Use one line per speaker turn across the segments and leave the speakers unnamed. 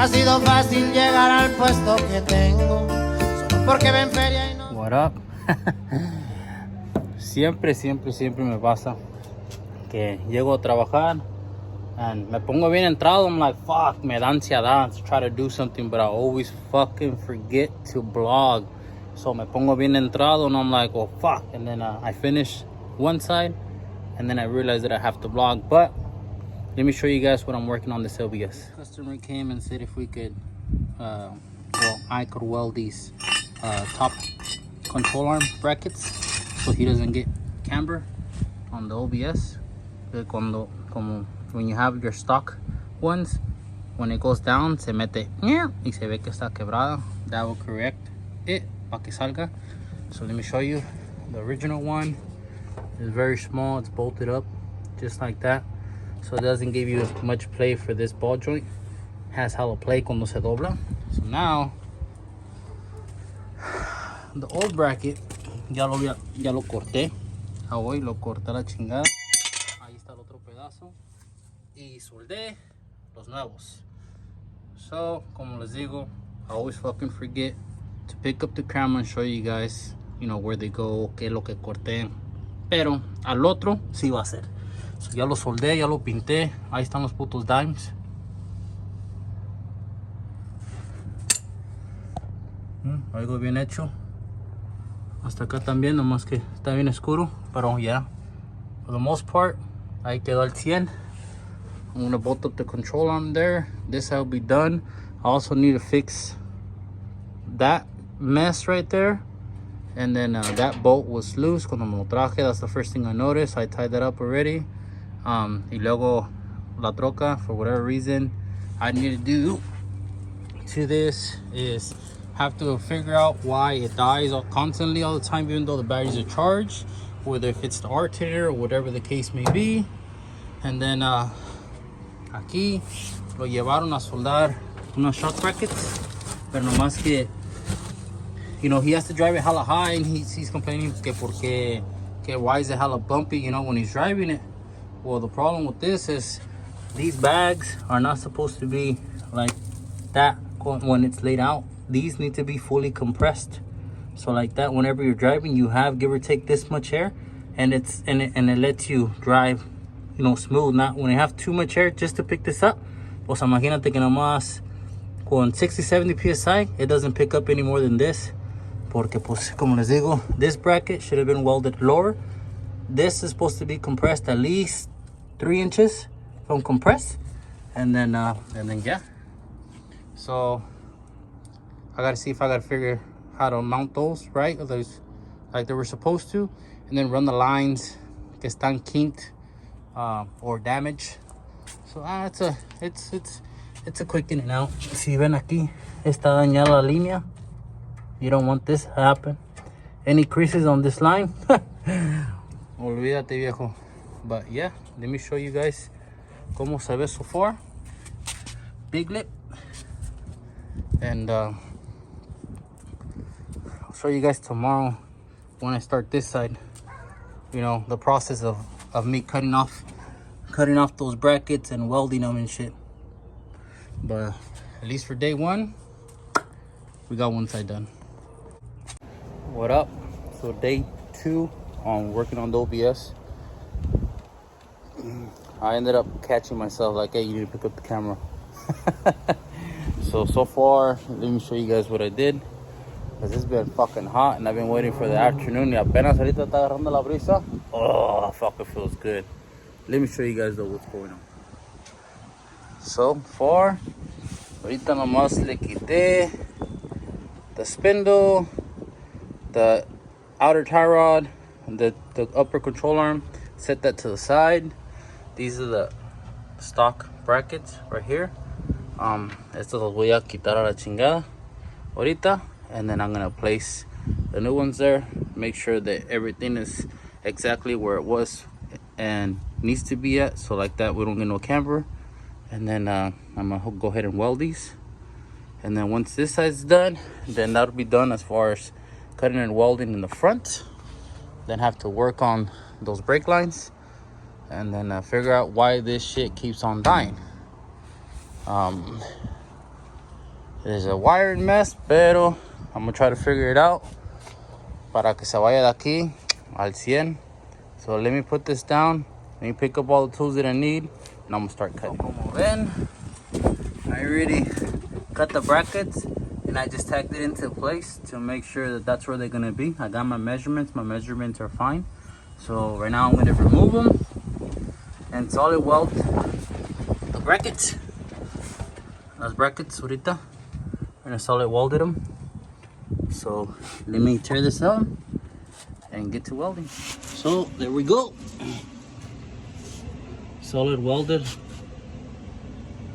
Nunca ha sido fácil llegar al puesto que tengo, solo porque ven feria y no.
What up? Siempre me pasa que llego a trabajar and me pongo bien entrado. I'm like, fuck, me da ansiedad to try to do something, but I always fucking forget to vlog. So me pongo bien entrado and I'm like, oh fuck, and then I finish one side and then I realize that I have to vlog. But let me show you guys what I'm working on this OBS. Customer came and said if we could, well, I could weld these top control arm brackets so he doesn't get camber on the OBS. When you have your stock ones, when it goes down, se mete y se ve que está quebrada. That will correct it para que salga. So let me show you. The original one is very small. It's bolted up just like that, so it doesn't give you much play for this ball joint. Has hella play cuando se dobla. So now the old bracket ya lo corté. Hoy lo corté la chingada. Ahí está el otro pedazo y soldé los nuevos. So como les digo, I always fucking forget to pick up the camera and show you guys, you know, where they go, qué es lo que corté. Pero al otro sí va a ser. So, ya lo soldé, ya lo pinté. Ahí están los putos dimes. Algo bien hecho. Hasta acá también, nomás que está bien oscuro. Pero yeah, for the most part, ahí quedó al 100. I'm gonna bolt up the control arm there. This will be done. I also need to fix that mess right there. And then that bolt was loose cuando me lo traje. That's the first thing I noticed. I tied that up already. Y luego la troca, for whatever reason, I need to do to this is have to figure out why it dies constantly all the time, even though the batteries are charged, whether if it's the alternator or whatever the case may be. And then aquí lo llevaron a soldar unos shock brackets, pero nomás que, you know, he has to drive it hella high, and he's complaining que why is it hella bumpy, you know, when he's driving it. Well, the problem with this is these bags are not supposed to be like that when it's laid out. These need to be fully compressed. So like that, whenever you're driving, you have give or take this much air, and it lets you drive, you know, smooth. Not when you have too much air just to pick this up. Pues imagínate que nomás con 60-70 psi, it doesn't pick up any more than this. Porque pues como les digo, this bracket should have been welded lower. This is supposed to be compressed at least 3 inches from compressed, and then yeah. So I gotta see if I gotta figure how to mount those right, like they were supposed to, and then run the lines que están kinked or damaged. So it's a quick in and out. Si ven aquí está dañada la línea. You don't want this to happen. Any creases on this line? Olvídate, viejo. But yeah, let me show you guys cómo se ve so far. Big lip. And I'll show you guys tomorrow when I start this side. You know, the process of me cutting off those brackets and welding them and shit. But at least for day one, we got one side done. What up? So day 2 on working on the OBS. I ended up catching myself like, hey, you need to pick up the camera. So far, let me show you guys what I did. Because it's been fucking hot and I've been waiting for the afternoon. Y apenas ahorita está agarrando la brisa. Oh, fuck, it feels good. Let me show you guys though what's going on. So far, ahorita nomás le quité the spindle, the outer tie rod, the upper control arm, set that to the side. These are the stock brackets right here. Estos los voy a quitar a la chingada ahorita, and then I'm gonna place the new ones there, make sure that everything is exactly where it was and needs to be at, so like that we don't get no camber. And then I'm gonna go ahead and weld these, and then once this side's done, then that'll be done as far as cutting and welding in the front. Then have to work on those brake lines, and then figure out why this shit keeps on dying. There's a wiring mess, pero I'm gonna try to figure it out para que se vaya de aquí al 100. So let me put this down. Let me pick up all the tools that I need, and I'm gonna start cutting. So como ven, I already cut the brackets, and I just tacked it into place to make sure that that's where they're gonna be. I got my measurements. My measurements are fine. So right now I'm gonna remove them and solid weld the brackets. Las brackets ahorita. I'm gonna solid welded them. So let me tear this out and get to welding. So there we go. Solid welded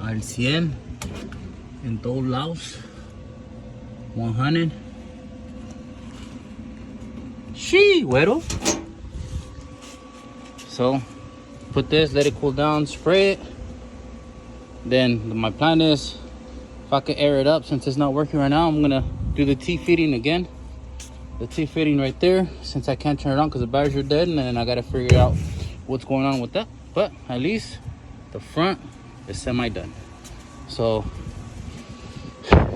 al 100 en todos lados. 100. She güero. So put this, let it cool down, spray it. Then my plan is, if I can air it up, since it's not working right now, I'm gonna do the T-fitting again. The T-fitting right there, since I can't turn it on because the batteries are dead, and then I gotta figure out what's going on with that. But at least the front is semi-done. So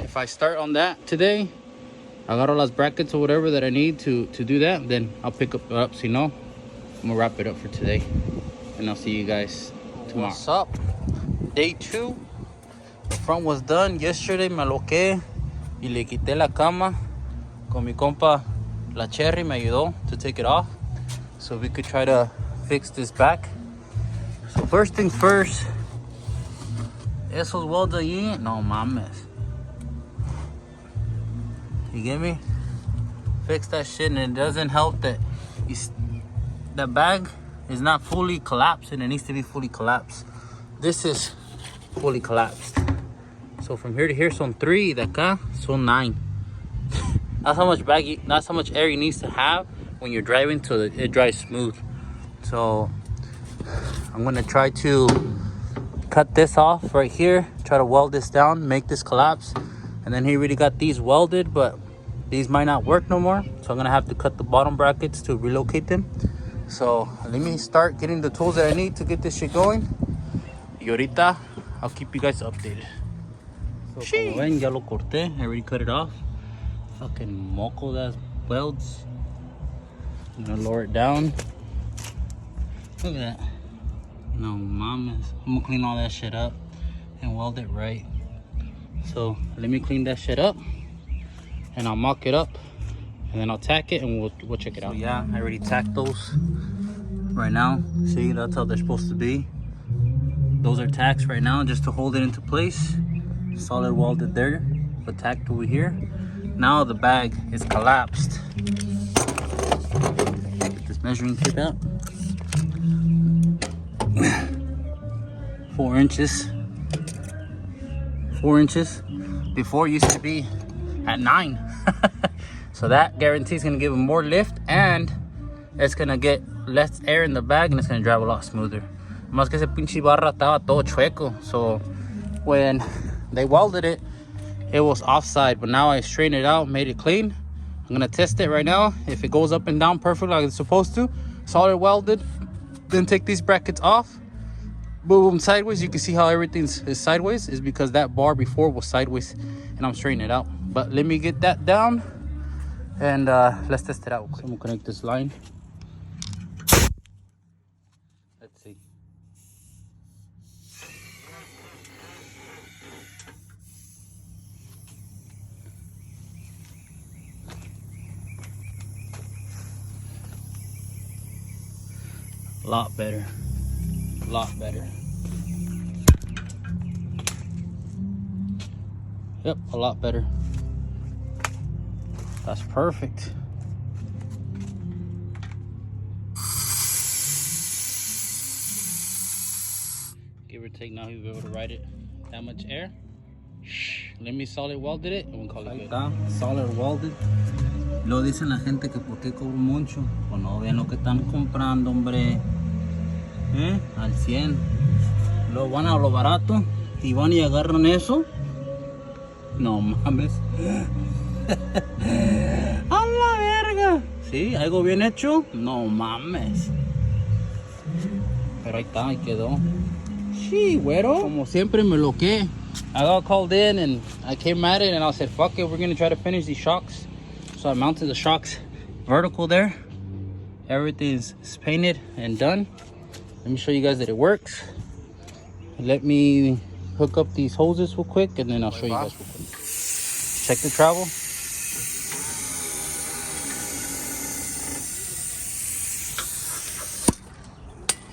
if I start on that today, I got all those brackets or whatever that I need to do that, then I'll pick up. So, I'm gonna wrap it up for today, and I'll see you guys tomorrow. What's up? Day 2. The front was done. Yesterday me aloqué y le quité la cama con mi compa La Cherry. Me ayudó to take it off so we could try to fix this back. So first things first, esos welds allí, no mames. You get me? Fix that shit, and it doesn't help that the bag is not fully collapsed, and it needs to be fully collapsed. This is fully collapsed. So from here to here son 3, de acá son 9. That's how much air you need to have when you're driving so that it dries smooth. So I'm gonna try to cut this off right here, try to weld this down, make this collapse. And then he already got these welded, but these might not work no more. So I'm gonna have to cut the bottom brackets to relocate them. So let me start getting the tools that I need to get this shit going. Y ahorita, I'll keep you guys updated. So como ven, ya lo corté. I already cut it off. Fucking moco that welds. I'm gonna lower it down. Look at that. No mames. I'm gonna clean all that shit up and weld it right. So let me clean that shit up, and I'll mock it up, and then I'll tack it, and we'll check it out. So yeah, I already tacked those right now. See, that's how they're supposed to be. Those are tacks right now just to hold it into place. Solid welded there, but tacked over here. Now the bag is collapsed. Get this measuring tape out. 4 inches. 4 inches. Before it used to be at 9. So that guarantees gonna give it more lift, and it's gonna get less air in the bag, and it's gonna drive a lot smoother. Más que ese pinche barra estaba todo chueco. So when they welded it, it was offside, but now I straightened it out, made it clean. I'm gonna test it right now. If it goes up and down perfectly like it's supposed to, solid welded, then take these brackets off. Boom, sideways. You can see how everything is sideways is because that bar before was sideways, and I'm straightening it out. But let me get that down, and let's test it out. So I'm gonna connect this line. Let's see. A lot better. A lot better. Yep, a lot better. That's perfect. Give or take, now he'll be able to ride it. That much air. Let me solid welded it and we'll call it good. Solid welded. Lo dicen la gente que por qué cobro mucho. Pues no vean lo que están comprando, hombre. Al 100. Lo van a lo barato y van y agarran eso. No mames. A la verga. Sí, algo bien hecho. No mames. Pero ahí está, ahí quedó. Sí, güero. Como siempre me loqué I got called in and I came at it and I said, fuck it, we're gonna try to finish these shocks. So I mounted the shocks vertical there. Everything's painted and done. Let me show you guys that it works. Let me hook up these hoses real quick and then I'll show you guys real quick. Check the travel.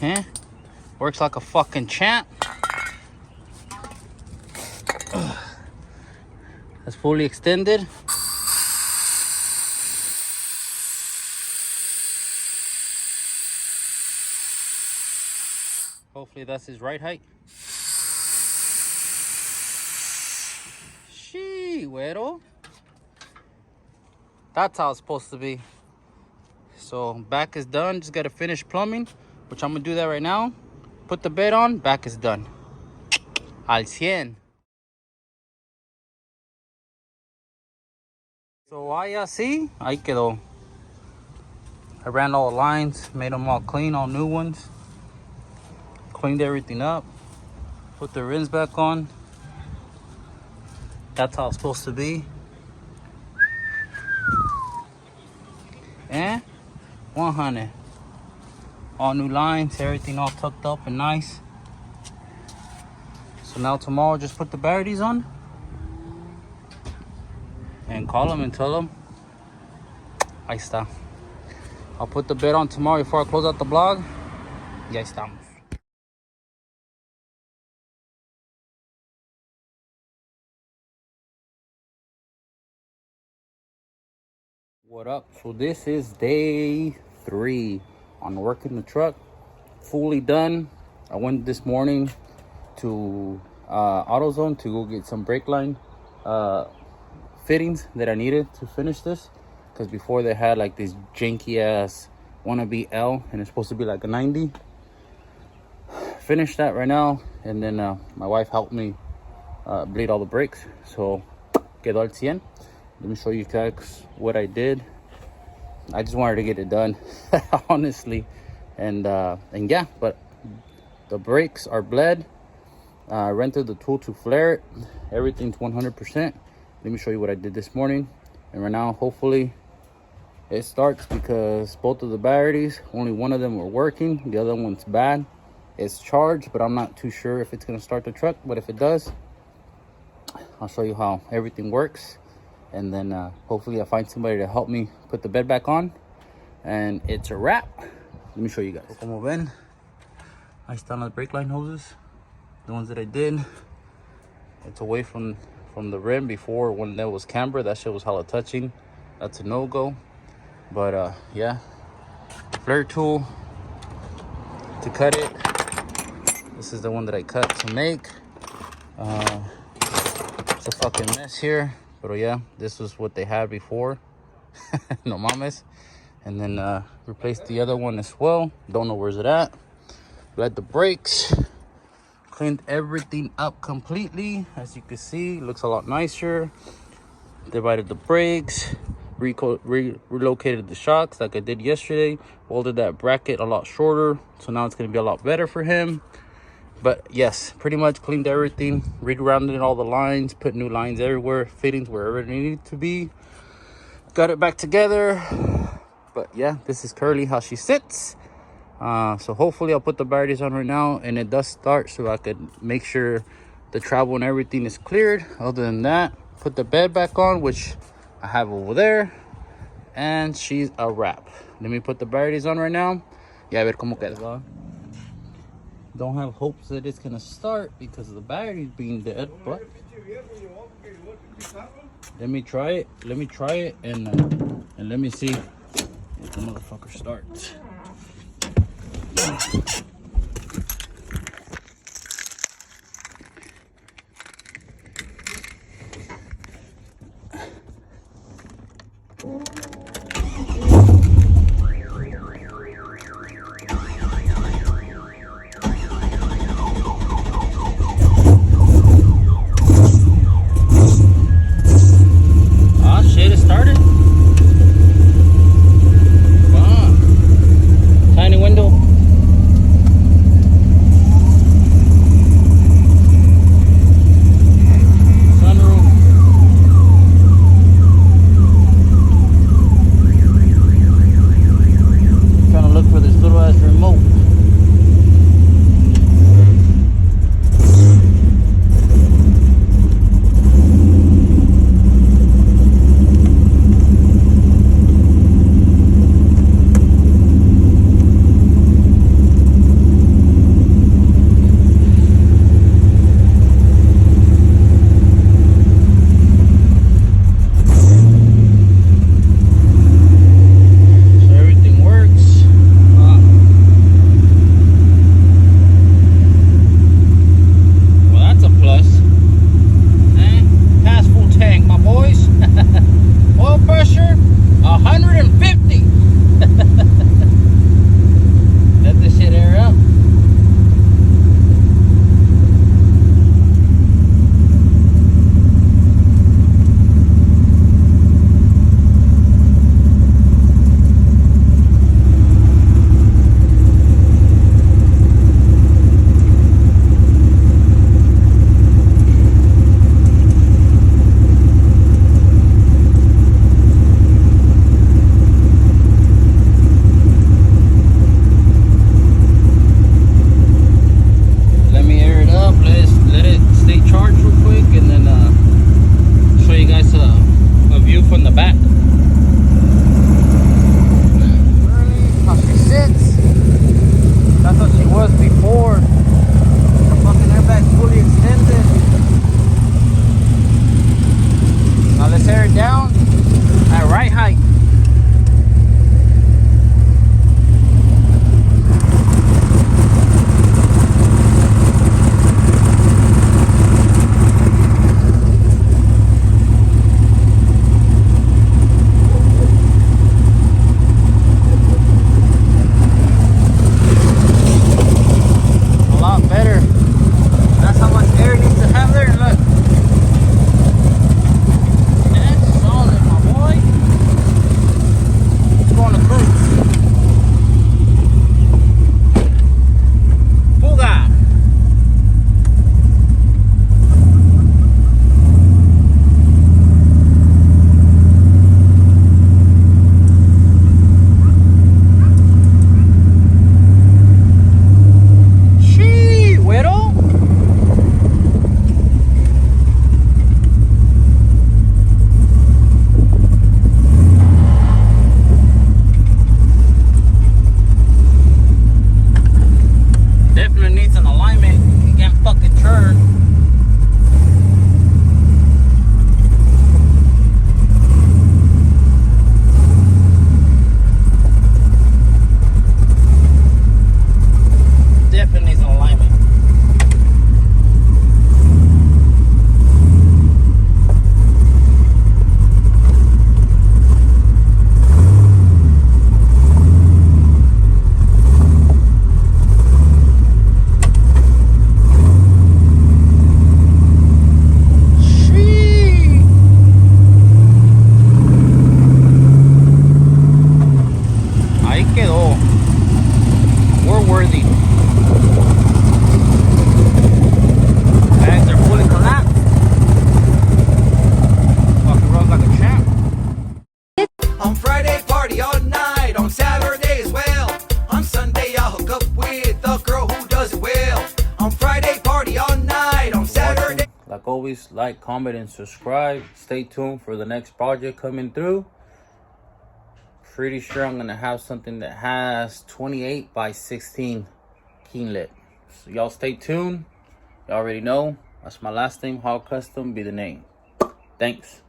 Yeah, works like a fucking champ. That's fully extended. Hopefully that's his right height. Shee, güero. That's how it's supposed to be. So back is done. Just gotta finish plumbing, which I'm gonna do that right now. Put the bed on, back is done. Al 100. So ahí así, ahí quedó. I ran all the lines, made them all clean, all new ones. Cleaned everything up. Put the rims back on. That's how it's supposed to be. And 100. All new lines, everything all tucked up and nice. So now tomorrow, just put the batteries on and call them and tell them, ahí está. I'll put the bed on tomorrow before I close out the vlog. Y ahí estamos. What up? So this is day 3 on working the truck. Fully done. I went this morning to AutoZone to go get some brake line fittings that I needed to finish this, because before they had like this janky ass wannabe L and it's supposed to be like a 90. Finished that right now, and then my wife helped me bleed all the brakes, so quedó al 100. Let me show you guys what I did. I just wanted to get it done, honestly, and yeah. But the brakes are bled. I rented the tool to flare it. Everything's 100%. Let me show you what I did this morning. And right now, hopefully, it starts, because both of the batteries, only one of them were working. The other one's bad. It's charged, but I'm not too sure if it's gonna start the truck. But if it does, I'll show you how everything works. And then hopefully I find somebody to help me put the bed back on, and it's a wrap. Let me show you guys. Como ven, ahí están las brake line hoses, the ones that I did. It's away from the rim. Before, when that was camber, that shit was hella touching. That's a no-go. But yeah, flare tool to cut it. This is the one that I cut to make. It's a fucking mess here. But yeah, this was what they had before. No mames. And then replaced the other one as well. Don't know where's it at. Bled the brakes. Cleaned everything up completely. As you can see, looks a lot nicer. Divided the brakes. Relocated the shocks like I did yesterday. Welded that bracket a lot shorter. So now it's going to be a lot better for him. But yes, pretty much cleaned everything, rerouted all the lines, put new lines everywhere, fittings wherever they needed to be. Got it back together. But yeah, this is currently how she sits. So hopefully I'll put the batteries on right now, and it does start, so I could make sure the travel and everything is cleared. Other than that, put the bed back on, which I have over there, and she's a wrap. Let me put the batteries on right now. Y a ver cómo queda. Don't have hopes that it's gonna start because of the batteries being dead, but let me try it. Let me try it, and let me see if the motherfucker starts. Tiny window. tear it down at right height.
On Friday, party all night. On Saturday as well. On Sunday, I'll hook up with the girl who does it well. On Friday, party all night. On Saturday.
Like always, like, comment, and subscribe. Stay tuned for the next project coming through. Pretty sure I'm gonna have something that has 28 by 16 keen lit. So y'all stay tuned. Y'all already know. That's my last name. Hog Custom be the name. Thanks.